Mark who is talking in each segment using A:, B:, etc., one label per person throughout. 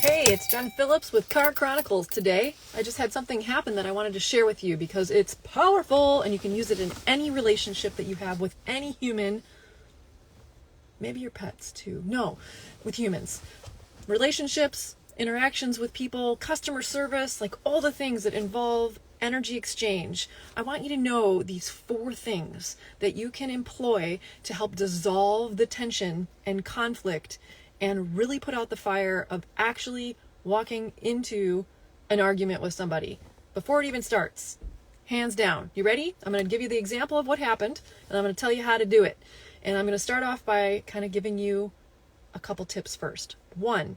A: Hey, it's Jen Phillips with Car Chronicles today. I just had something happen that I wanted to share with you because it's powerful and you can use it in any relationship that you have with any human. Maybe your pets too. No, with humans. Relationships, interactions with people, customer service, like all the things that involve energy exchange. I want you to know these 4 things that you can employ to help dissolve the tension and conflict and really put out the fire of actually walking into an argument with somebody before it even starts. Hands down. You ready? I'm going to give you the example of what happened, and I'm going to tell you how to do it. And I'm going to start off by kind of giving you a couple tips first. 1,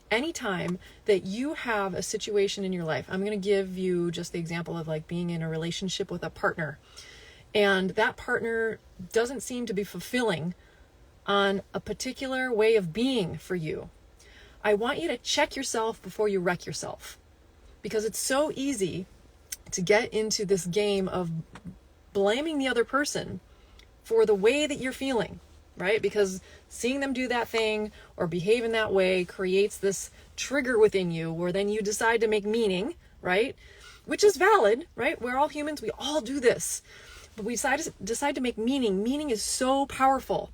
A: anytime that you have a situation in your life, I'm going to give you just the example of like being in a relationship with a partner, and that partner doesn't seem to be fulfilling on a particular way of being for you. I want you to check yourself before you wreck yourself, because it's so easy to get into this game of blaming the other person for the way that you're feeling, right? Because seeing them do that thing or behave in that way creates this trigger within you where then you decide to make meaning, right? Which is valid, right? We're all humans. We all do this. But we decide to make meaning. Meaning is so powerful.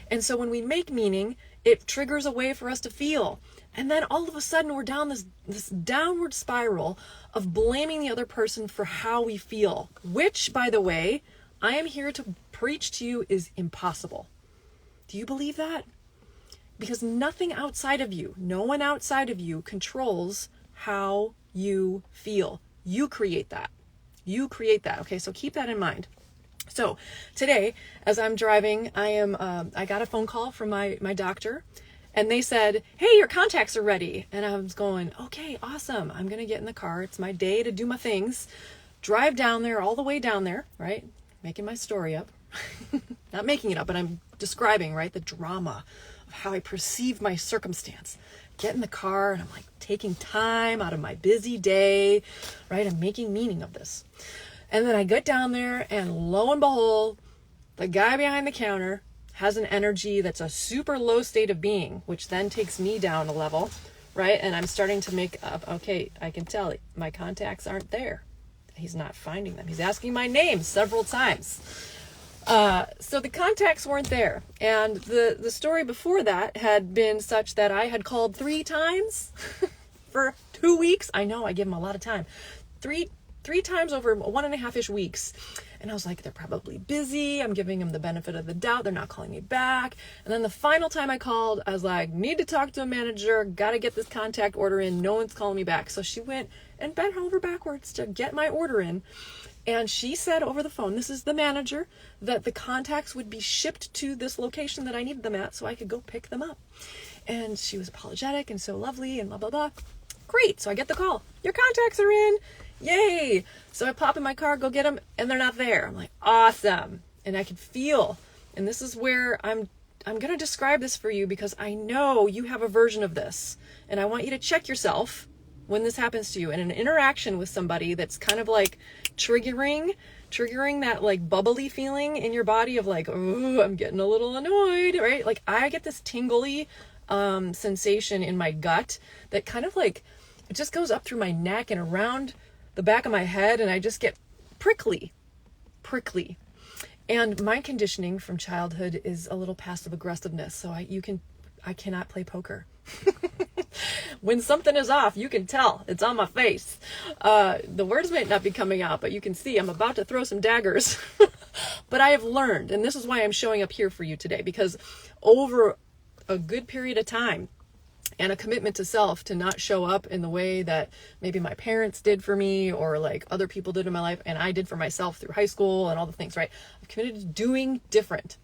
A: And so when we make meaning, it triggers a way for us to feel. And then all of a sudden we're down this downward spiral of blaming the other person for how we feel, which, by the way, I am here to preach to you is impossible. Do you believe that? Because nothing outside of you, no one outside of you controls how you feel. You create that. You create that. Okay, so keep that in mind. So today, as I'm driving, I got a phone call from my doctor, and they said, "Hey, your contacts are ready." And I was going, "Okay, awesome. I'm going to get in the car. It's my day to do my things." Drive down there, all the way down there, right? Making my story up. Not making it up, but I'm describing, right, the drama of how I perceive my circumstance. Get in the car, and I'm like taking time out of my busy day, right? I'm making meaning of this. And then I get down there, and lo and behold, the guy behind the counter has an energy that's a super low state of being, which then takes me down a level, right? And I'm starting to make up, okay, I can tell my contacts aren't there. He's not finding them. He's asking my name several times. So the contacts weren't there. And the story before that had been such that I had called 3 times for 2 weeks. I know, I give him a lot of time. Three times over 1.5-ish weeks. And I was like, they're probably busy. I'm giving them the benefit of the doubt. They're not calling me back. And then the final time I called, I was like, need to talk to a manager. Got to get this contact order in. No one's calling me back. So she went and bent over backwards to get my order in. And she said over the phone, this is the manager, that the contacts would be shipped to this location that I needed them at so I could go pick them up. And she was apologetic and so lovely and blah, blah, blah. Great. So I get the call. Your contacts are in. Yay. So I pop in my car, go get them, and they're not there. I'm like, awesome. And I could feel, and this is where I'm going to describe this for you because I know you have a version of this. And I want you to check yourself when this happens to you in an interaction with somebody that's kind of like triggering that like bubbly feeling in your body of like, oh, I'm getting a little annoyed, right? Like I get this tingly sensation in my gut that kind of like, it just goes up through my neck and around the back of my head, and I just get prickly. And my conditioning from childhood is a little passive aggressiveness. So I cannot play poker. When something is off, you can tell. It's on my face. The words might not be coming out, but you can see I'm about to throw some daggers. But I have learned, and this is why I'm showing up here for you today, because over a good period of time, and a commitment to self to not show up in the way that maybe my parents did for me or like other people did in my life and I did for myself through high school and all the things, right? I'm committed to doing different.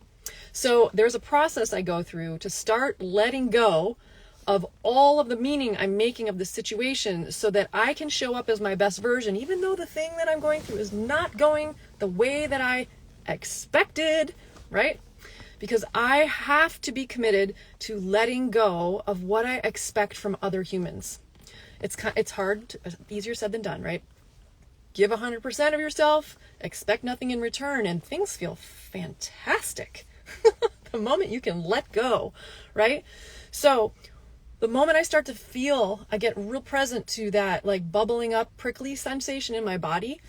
A: So there's a process I go through to start letting go of all of the meaning I'm making of the situation so that I can show up as my best version, even though the thing that I'm going through is not going the way that I expected, right? Because I have to be committed to letting go of what I expect from other humans. It's hard, easier said than done, right? Give 100% of yourself, expect nothing in return, and things feel fantastic. The moment you can let go, right? So The moment I start to feel, I get real present to that like bubbling up, prickly sensation in my body,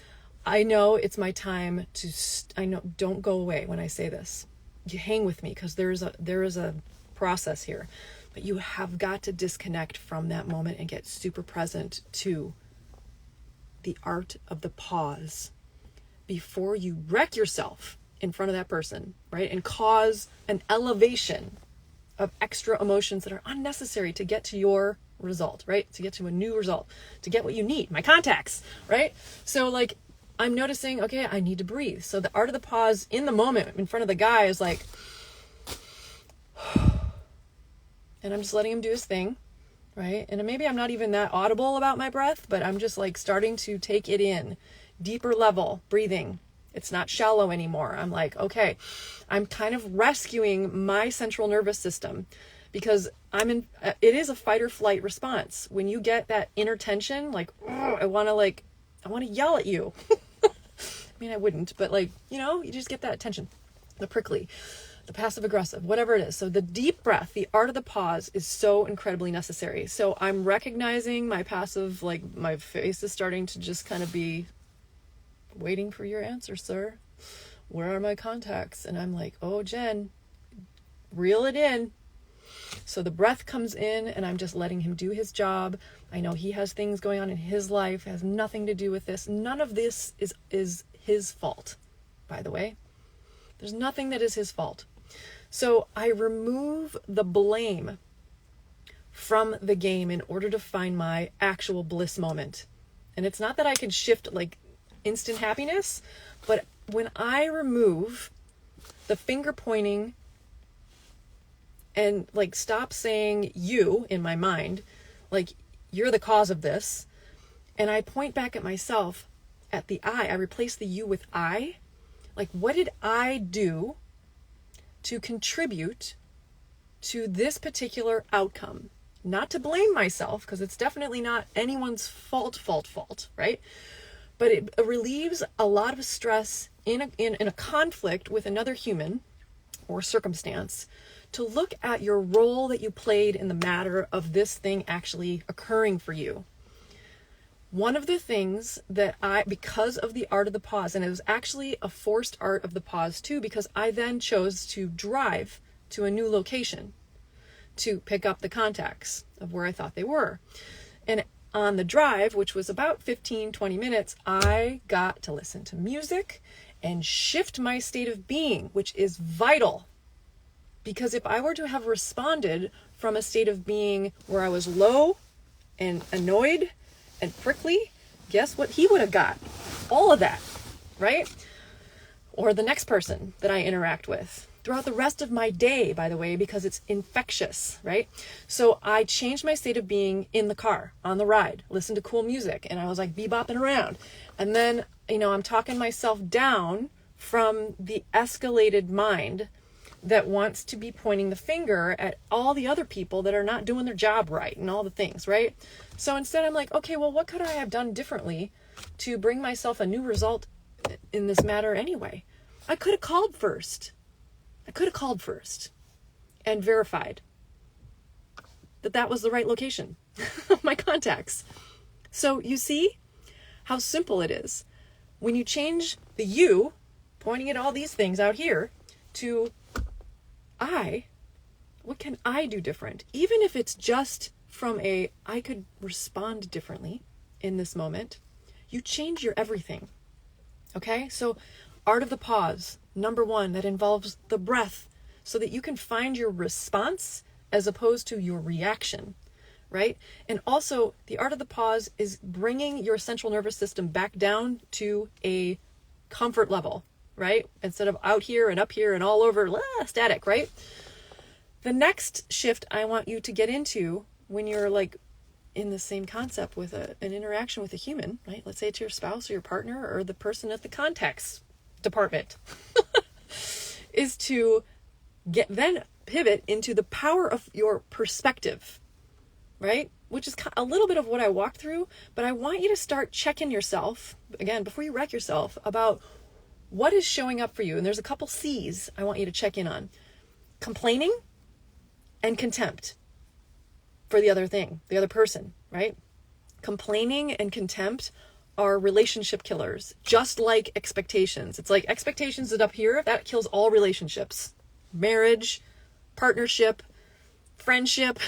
A: I know it's my time to, I know, don't go away when I say this. You hang with me because there is a process here. But you have got to disconnect from that moment and get super present to the art of the pause before you wreck yourself in front of that person, right? And cause an elevation of extra emotions that are unnecessary to get to your result, right? To get to a new result, to get what you need, my contacts, right? So like, I'm noticing, okay, I need to breathe. So the art of the pause in the moment in front of the guy is like, and I'm just letting him do his thing, right? And maybe I'm not even that audible about my breath, but I'm just like starting to take it in, deeper level breathing. It's not shallow anymore. I'm like, okay, I'm kind of rescuing my central nervous system because it is a fight or flight response. When you get that inner tension, like, I want to yell at you. I mean, I wouldn't, but like, you just get that tension, the prickly, the passive aggressive, whatever it is. So the deep breath, the art of the pause is so incredibly necessary. So I'm recognizing my passive, like my face is starting to just kind of be waiting for your answer, sir. Where are my contacts? And I'm like, oh, Jen, reel it in. So the breath comes in and I'm just letting him do his job. I know he has things going on in his life. It has nothing to do with this. None of this is his fault, by the way. There's nothing that is his fault. So I remove the blame from the game in order to find my actual bliss moment. And it's not that I can shift like instant happiness, but when I remove the finger pointing and like stop saying you in my mind, like you're the cause of this, and I point back at myself at the I replace the you with I, like what did I do to contribute to this particular outcome? Not to blame myself, because it's definitely not anyone's fault, right? But it relieves a lot of stress in a conflict with another human or circumstance to look at your role that you played in the matter of this thing actually occurring for you. One of the things that because of the art of the pause, and it was actually a forced art of the pause too, because I then chose to drive to a new location to pick up the contacts of where I thought they were. And on the drive, which was about 15-20 minutes, I got to listen to music and shift my state of being, which is vital. Because if I were to have responded from a state of being where I was low and annoyed and prickly, guess what he would have got? All of that, right? Or the next person that I interact with throughout the rest of my day, by the way, because it's infectious, right? So I changed my state of being in the car, on the ride, listened to cool music, and I was like bebopping around. And then, I'm talking myself down from the escalated mind that wants to be pointing the finger at all the other people that are not doing their job right and all the things, right? So instead I'm like, okay, well, what could I have done differently to bring myself a new result in this matter anyway? I could have called first and verified that was the right location of my contacts. So you see how simple it is. When you change the you, pointing at all these things out here, to what can I do different? Even if it's just from I could respond differently in this moment, you change your everything. Okay? So art of the pause, number 1, that involves the breath so that you can find your response as opposed to your reaction, right? And also the art of the pause is bringing your central nervous system back down to a comfort level, right? Instead of out here and up here and all over, static, right? The next shift I want you to get into when you're like in the same concept with an interaction with a human, right? Let's say it's your spouse or your partner or the person at the contacts department, is to then pivot into the power of your perspective, right? Which is a little bit of what I walked through, but I want you to start checking yourself, again, before you wreck yourself, about what is showing up for you. And there's a couple C's I want you to check in on. Complaining and contempt for the other thing, the other person, right? Complaining and contempt are relationship killers, just like expectations. It's like expectations is up here, that kills all relationships. Marriage, partnership, friendship,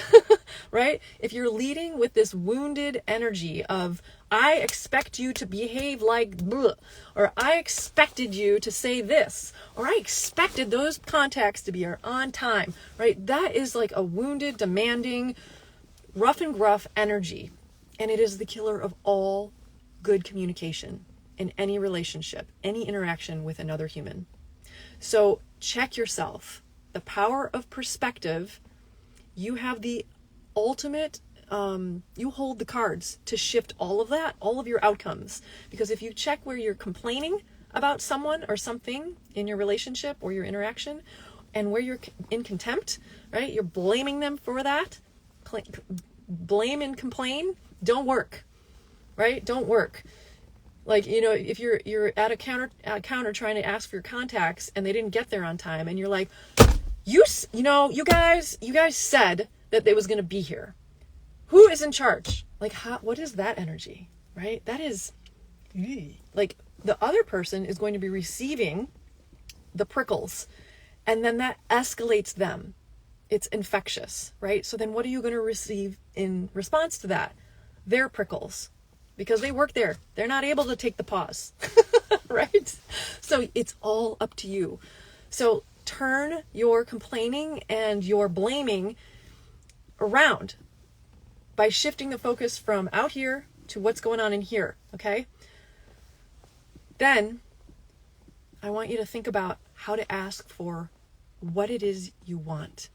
A: right? If you're leading with this wounded energy of, I expect you to behave like blah, or I expected you to say this, or I expected those contacts to be on time, right? That is like a wounded, demanding, rough and gruff energy. And it is the killer of all good communication in any relationship, any interaction with another human. So check yourself. The power of perspective. You have the ultimate, you hold the cards to shift all of that, all of your outcomes. Because if you check where you're complaining about someone or something in your relationship or your interaction, and where you're in contempt, right? You're blaming them for that. Blame and complain don't work, right? Don't work. Like, you know, if you're at a counter trying to ask for your contacts and they didn't get there on time, and you're like, you guys said that they was going to be here. Who is in charge? Like, what is that energy, right? That is like the other person is going to be receiving the prickles, and then that escalates them. It's infectious, right? So then what are you going to receive in response to that? Their prickles, because they work there. They're not able to take the pause, right? So it's all up to you. So turn your complaining and your blaming around by shifting the focus from out here to what's going on in here, okay? Then I want you to think about how to ask for what it is you want.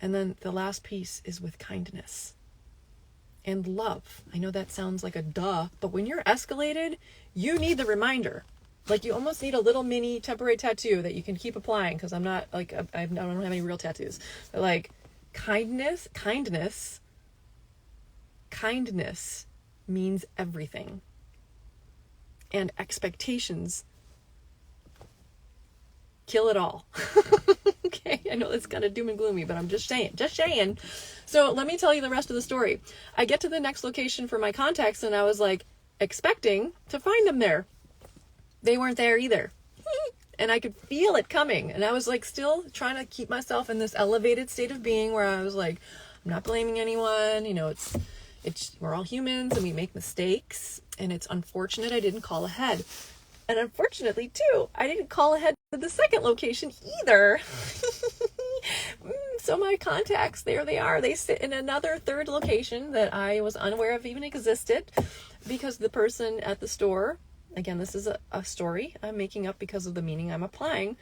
A: And then the last piece is with kindness and love. I know that sounds like a duh, but when you're escalated, you need the reminder. Like, you almost need a little mini temporary tattoo that you can keep applying, because I'm not like, I don't have any real tattoos. But like, kindness means everything. And expectations kill it all. Okay, I know it's kind of doom and gloomy, but I'm just saying. So let me tell you the rest of the story. I get to the next location for my contacts, and I was like expecting to find them there. They weren't there either. And I could feel it coming. And I was like still trying to keep myself in this elevated state of being where I was like, I'm not blaming anyone. You know, it's we're all humans and we make mistakes. And it's unfortunate I didn't call ahead. And unfortunately, too, I didn't call ahead to the second location either. So my contacts, there they are. They sit in another third location that I was unaware of even existed, because the person at the store, again, this is a story I'm making up because of the meaning I'm applying,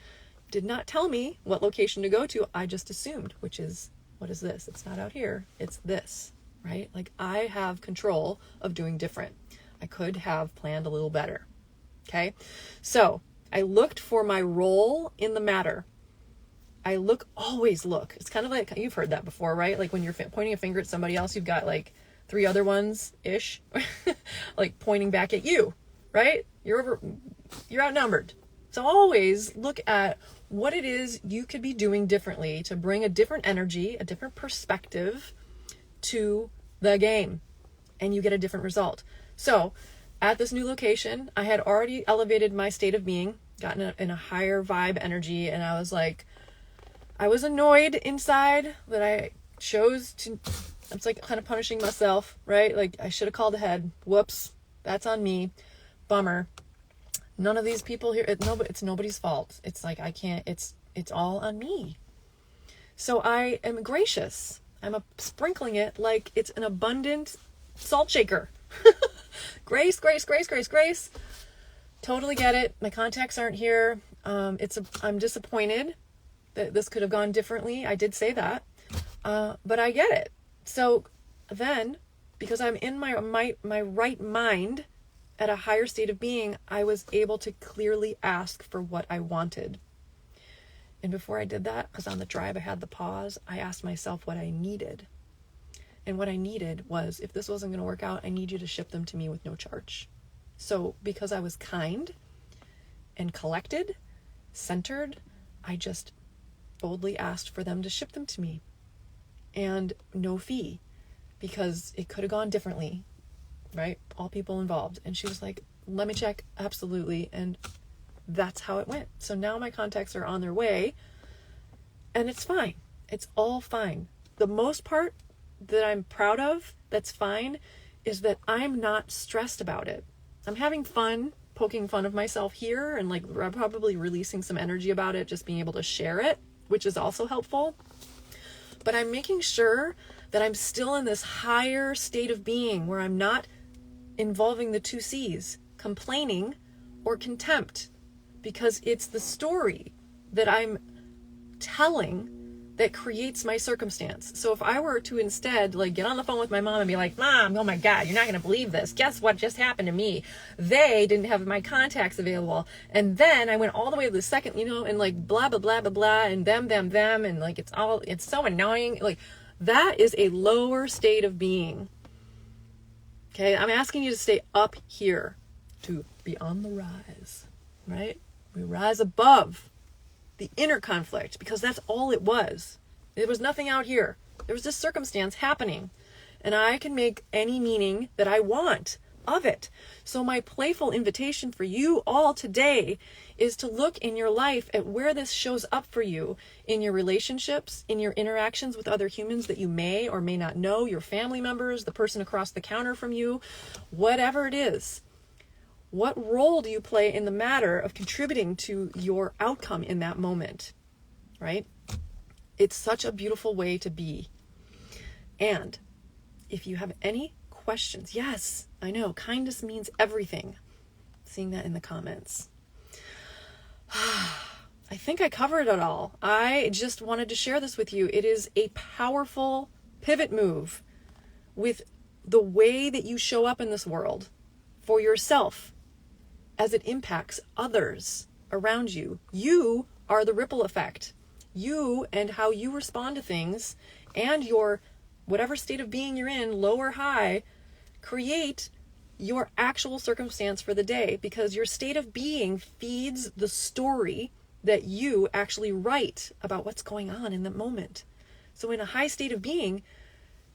A: did not tell me what location to go to. I just assumed, which is, what is this? It's not out here. It's this, right? Like, I have control of doing different. I could have planned a little better. Okay. So I looked for my role in the matter. I always look. It's kind of like, you've heard that before, right? Like when you're pointing a finger at somebody else, you've got like 3 other ones ish, like pointing back at you, right? You're outnumbered. So always look at what it is you could be doing differently to bring a different energy, a different perspective to the game, and you get a different result. So at this new location, I had already elevated my state of being, gotten in a higher vibe energy, and I was like, I was annoyed inside that I chose to, it's like kind of punishing myself, right? Like, I should have called ahead. Whoops, that's on me. Bummer. None of these people here, it's nobody's fault. It's like, I can't, it's all on me. So I am gracious. I'm sprinkling it like it's an abundant salt shaker. Grace. Totally get it. My contacts aren't here. I'm disappointed that this could have gone differently. I did say that. But I get it. So then, because I'm in my right mind at a higher state of being, I was able to clearly ask for what I wanted. And before I did that, because on the drive I had the pause, I asked myself what I needed. And what I needed was, if this wasn't going to work out, I need you to ship them to me with no charge. So because I was kind and collected, centered, I just boldly asked for them to ship them to me. and no fee, because it could have gone differently, right? All people involved. And she was like, let me check. Absolutely. And that's how it went. So now my contacts are on their way, and it's fine. It's all fine. The most part that I'm proud of, that's fine, is that I'm not stressed about it. I'm having fun poking fun of myself here, and like I'm probably releasing some energy about it, just being able to share it, which is also helpful. But I'm making sure that I'm still in this higher state of being where I'm not involving the two C's, complaining or contempt, because it's the story that I'm telling that creates my circumstance. So if I were to instead like get on the phone with my mom and be like, Mom, oh my God, you're not going to believe this. Guess what just happened to me? They didn't have my contacts available. And then I went all the way to the second, and like blah, blah, blah, blah, blah, and them. And like, it's so annoying. Like that is a lower state of being. Okay. I'm asking you to stay up here, to be on the rise, right? We rise above the inner conflict, because that's all it was. There was nothing out here. There was this circumstance happening, and I can make any meaning that I want of it. So my playful invitation for you all today is to look in your life at where this shows up for you in your relationships, in your interactions with other humans that you may or may not know, your family members, the person across the counter from you, whatever it is. What role do you play in the matter of contributing to your outcome in that moment, right? It's such a beautiful way to be. And if you have any questions, yes, I know, kindness means everything. Seeing that in the comments. I think I covered it all. I just wanted to share this with you. It is a powerful pivot move with the way that you show up in this world for yourself, as it impacts others around you. You are the ripple effect. You and how you respond to things and your whatever state of being you're in, low or high, create your actual circumstance for the day, because your state of being feeds the story that you actually write about what's going on in the moment. So in a high state of being,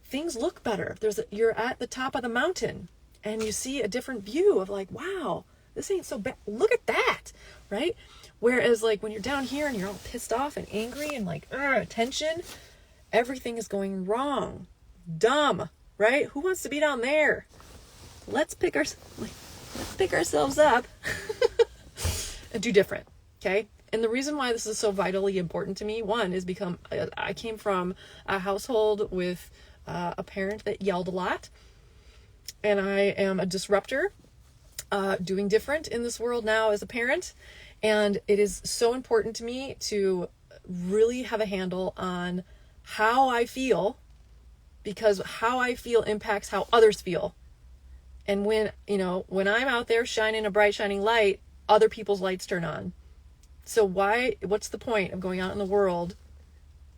A: things look better. You're at the top of the mountain and you see a different view of like, wow, this ain't so bad. Look at that, right? Whereas like when you're down here and you're all pissed off and angry and like tension, everything is going wrong. Dumb, right? Who wants to be down there? Let's pick ourselves up and do different, okay? And the reason why this is so vitally important to me, one, is because I came from a household with a parent that yelled a lot, and I am a disruptor. Doing different in this world now as a parent, and it is so important to me to really have a handle on how I feel, because how I feel impacts how others feel. And when I'm out there shining a bright shining light, other people's lights turn on. So what's the point of going out in the world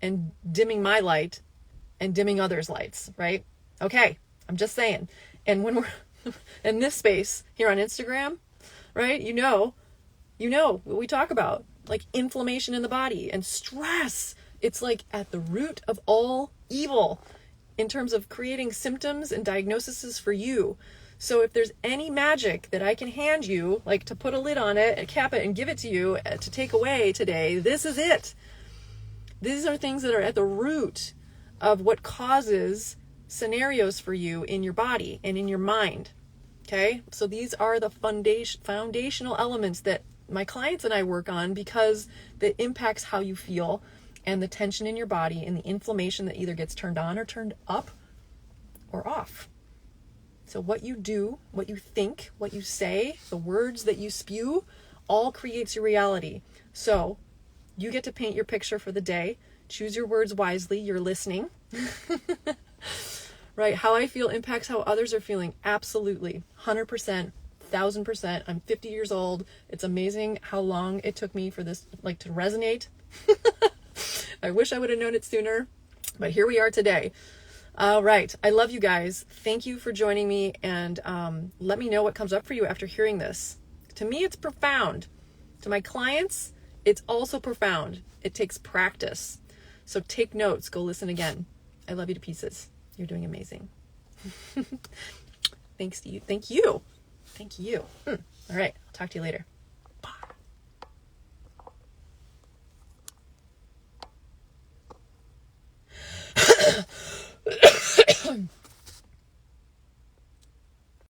A: and dimming my light and dimming others' lights, right? Okay, I'm just saying. And when we're in this space here on Instagram, right? You know what we talk about, like inflammation in the body and stress. It's like at the root of all evil in terms of creating symptoms and diagnoses for you. So if there's any magic that I can hand you, like to put a lid on it and cap it and give it to you to take away today, this is it. These are things that are at the root of what causes scenarios for you in your body and in your mind. Okay, so these are the foundational elements that my clients and I work on, because that impacts how you feel and the tension in your body and the inflammation that either gets turned on or turned up or off. So what you do, what you think, what you say, the words that you spew, all creates your reality. So you get to paint your picture for the day. Choose your words wisely. You're listening. Right? How I feel impacts how others are feeling. Absolutely. 100%, 1000%. I'm 50 years old. It's amazing how long it took me for this to resonate. I wish I would have known it sooner, but here we are today. All right. I love you guys. Thank you for joining me, and let me know what comes up for you after hearing this. To me, it's profound. To my clients, it's also profound. It takes practice. So take notes. Go listen again. I love you to pieces. You're doing amazing. Thanks to you. Thank you. Thank you. All right. I'll talk to you later.